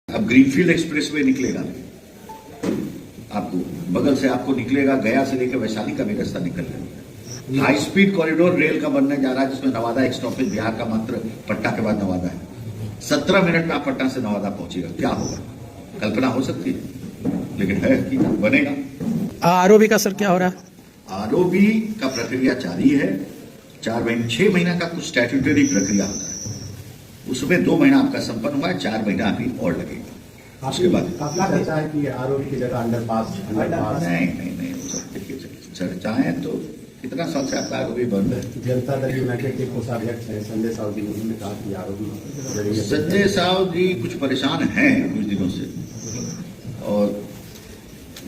अब greenfield expressway निकलेगा, आपको बगल से आपको निकलेगा, गया से लेकर वैशाली का भी रास्ता निकल रहा है। हाई स्पीड कॉरिडोर रेल का बनने जा रहा है, जिसमें नवादा एक स्टॉपेज बिहार का मात्र पटना के बाद नवादा है। 17 मिनट में आप पटना से नवादा पहुंचेगा। क्या होगा, कल्पना हो सकती है, लेकिन है कि बनेगा। आरओबी का सर क्या हो रहा है? आरओबी का प्रक्रिया जारी है। 6 महीना का कुछ स्टैट्यूटरी प्रक्रिया होता है, उसमें 2 महीना आपका संपन्न हुआ है, 4 महीना अभी और लगेगा। उसके बाद है कि आरओबी की जगह अंडरपास नहीं देखिए, चर्चाएं तो कितना साल से आपका आरओबी बंद है। जनता दल यूनाइटेड के कोषाध्यक्ष हैं संजय साहु जी, उन्होंने कहा कि आरओबी संजय साहु जी कुछ परेशान हैं कुछ दिनों से, और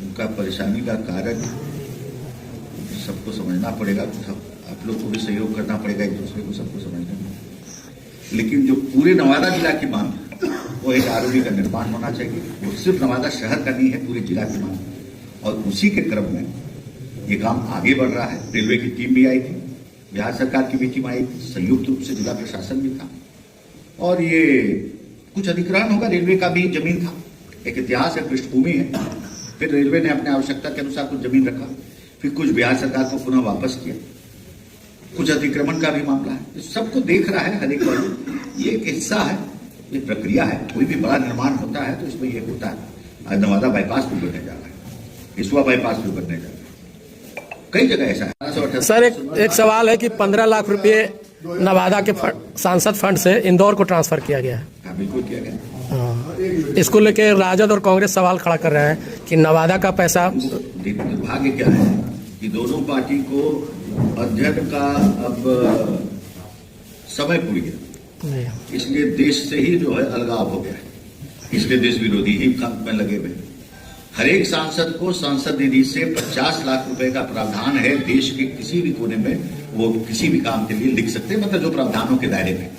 उनका परेशानी का कारण सबको समझना पड़ेगा। आप लोग को भी सहयोग करना पड़ेगा एक दूसरे को, सबको समझने में। लेकिन जो पूरे नवादा जिला की मांग है वो एक आरओबी का निर्माण होना चाहिए। वो सिर्फ नवादा शहर का नहीं है, पूरे जिला की मांग है। और उसी के क्रम में ये काम आगे बढ़ रहा है। रेलवे की टीम भी आई थी, बिहार सरकार की भी टीम आई थी, संयुक्त रूप से जिला प्रशासन भी था, और ये कुछ अधिग्रहण होगा। रेलवे का भी जमीन था, एक इतिहास है, पृष्ठभूमि है। फिर रेलवे ने अपने आवश्यकता के अनुसार कुछ जमीन रखा, फिर कुछ बिहार सरकार को पुनः वापस किया। कुछ अतिक्रमण का भी मामला है, सबको देख रहा है हर एक बार। ये एक हिस्सा है, ये प्रक्रिया है। कोई भी बड़ा निर्माण होता है तो इसमें ये होता है। आज नवादा बाईपास भी बनने जा रहा है, इसवा बाईपास भी बनने जा रहा है, कई जगह ऐसा है। सर एक सवाल है कि 15 लाख रुपए नवादा के सांसद फंड से इंदौर को ट्रांसफर किया गया है। बिल्कुल किया गया। इसको लेकर राजद और कांग्रेस सवाल खड़ा कर रहे हैं कि नवादा का पैसा। दुर्भाग्य क्या है कि दोनों पार्टी को अध्ययन का अब समय पूर गया, इसलिए देश से ही जो है अलगाव हो गया है, इसलिए देश विरोधी ही काम में लगे हुए। हर एक सांसद को सांसद निधि से 50 लाख रुपए का प्रावधान है। देश के किसी भी कोने में वो किसी भी काम के लिए लिख सकते हैं, मतलब जो प्रावधानों के दायरे में।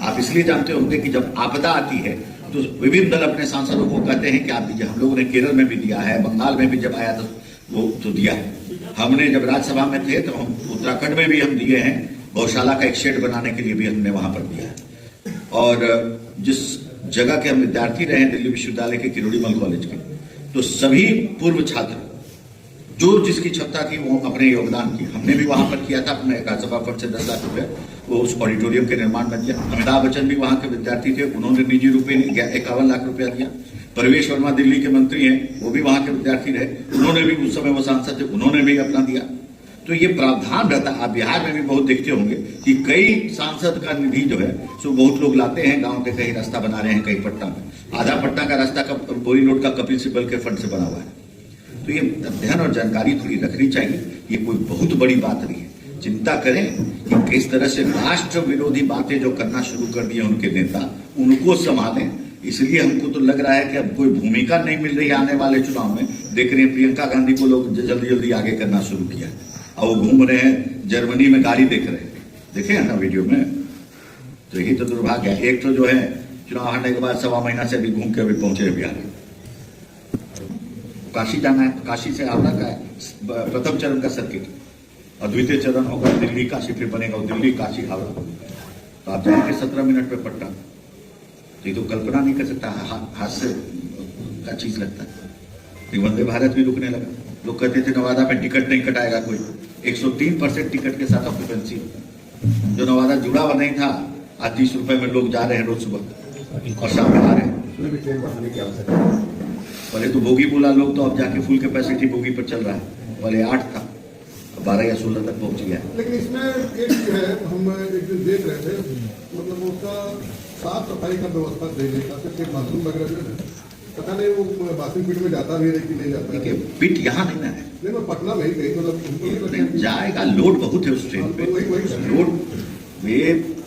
आप इसलिए जानते होंगे कि जब आपदा आती है तो विभिन्न दल अपने सांसदों को कहते हैं कि आप दीजिए। हम लोगों ने केरल में भी दिया है, बंगाल में भी जब आया तो वो तो दिया है। हमने जब राज्यसभा में थे तो हम उत्तराखंड में भी हम दिए हैं, गौशाला का एक शेड बनाने के लिए भी हमने वहां पर दिया है। और जिस जगह के हम विद्यार्थी रहे दिल्ली विश्वविद्यालय के किरोड़ीमल कॉलेज के, तो सभी पूर्व छात्र जो जिसकी क्षमता थी वो अपने योगदान की, हमने भी वहां पर किया था। अपने राज्यसभा फंड से 10 लाख रुपए वो उस ऑडिटोरियम के निर्माण में दिया। अमिताभ बच्चन भी वहां के विद्यार्थी थे, उन्होंने निजी रुपए 51 लाख रुपया दिया। परवेश वर्मा दिल्ली के मंत्री हैं, वो भी वहां के विद्यार्थी रहे, उन्होंने भी उस समय वो सांसद थे, उन्होंने भी अपना दिया। तो ये प्रावधान रहता है। आप बिहार में भी बहुत देखते होंगे कि कई सांसद का निधि जो है सो बहुत लोग लाते हैं, गांव के कहीं रास्ता बना रहे हैं, कहीं पटना में। आधा पटना का रास्ता बोरी रोड का कपिल सिब्बल के फंड से बना हुआ है। तो ये अध्ययन और जानकारी थोड़ी रखनी चाहिए। ये कोई बहुत बड़ी बात नहीं है। चिंता करें कि किस तरह से राष्ट्र विरोधी बातें जो करना शुरू कर दिए उनके नेता, उनको संभालें। इसलिए हमको तो लग रहा है कि अब कोई भूमिका नहीं मिल रही आने वाले चुनाव में। देख रहे हैं प्रियंका गांधी को लोग जल्दी जल्दी आगे करना शुरू किया, और वो घूम रहे हैं जर्मनी में, गाड़ी देख रहे हैं, देखे हैं ना वीडियो में। तो यही तो दुर्भाग्य है। एक तो जो है चुनाव हारने के बाद 1.25 महीना से अभी घूम के अभी पहुंचे बिहार। काशी जाना है, काशी से हावड़ा का है प्रथम चरण का सर्किट, और द्वितीय चरण होगा दिल्ली काशी, फिर बनेगा दिल्ली काशी हावड़ा। तो आप जाएंगे 17 मिनट पे पटना। तो ये तो कल्पना नहीं कर सकता, हाथ से का चीज लगता है। वंदे भारत भी रुकने लगा। लोग कहते थे नवादा में टिकट नहीं कटाएगा कोई, 103% टिकट के साथ ऑक्यूपेंसी। जो नवादा जुड़ा हुआ नहीं था, आज 30 रुपए में लोग जा रहे हैं रोज सुबह और शाम में आ रहे हैं। पहले तो बोगी बोला लोग, तो अब जाके फुल कैपेसिटी बोगी पर चल रहा है। पहले 8 था, 12 या 16 तक पहुंच गया। लेकिन इसमें एक है, हम एक दिन देख रहे थे, मतलब उसका साफ सफाई का व्यवस्था देने का, सिर्फ बाथरूम वगैरह जो है, पता नहीं वो बाथरूम पीट में जाता भी है कि नहीं जाता है। पिट यहाँ नहीं ना है, नहीं पटना में ही गई, मतलब जाएगा। लोड बहुत है उस ट्रेन पे, लोड वे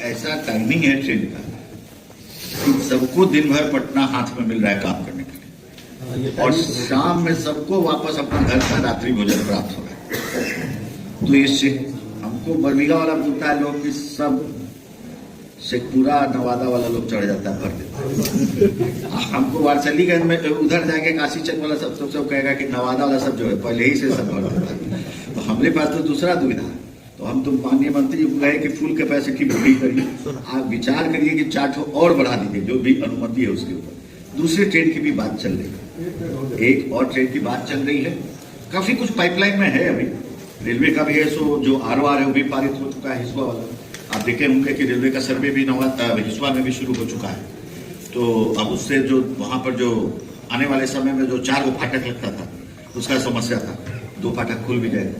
ऐसा टाइमिंग है ट्रेन का कि सबको दिन भर पटना हाथ में मिल रहा है काम करने के लिए, और शाम में सबको वापस अपना घर का रात्रि भोजन प्राप्त हो रहा है। तो इससे हमको बर्मिला वाला बोलता है लोग कि सब शेखपुरा नवादा वाला लोग चढ़ जाता है भर देता। हमको वारसलीगंज में उधर जाके काशी चक वाला सब कहेगा कि नवादा वाला सब जो है पहले ही से सब भर देता है। तो हमारे पास तो दूसरा दुविधा है। तो हम तो माननीय मंत्री जी को कहे कि फुल कैपेसिटी बुकिंग करिए, आप विचार करिए कि 4 और बढ़ा दीजिए, जो भी अनुमति है उसके ऊपर। दूसरे ट्रेन की भी बात चल रही है, एक और ट्रेन की बात चल रही है। काफी कुछ पाइपलाइन में है अभी, रेलवे का भी है। सो जो ROR है वो भी पारित हो चुका है, हिसुआ वाला। आप देखे होंगे कि रेलवे का सर्वे भी हिसुआ में भी शुरू हो चुका है। तो अब उससे जो वहां पर जो आने वाले समय में जो 4 फाटक लगता था, उसका समस्या था, 2 फाटक खुल भी जाएगा।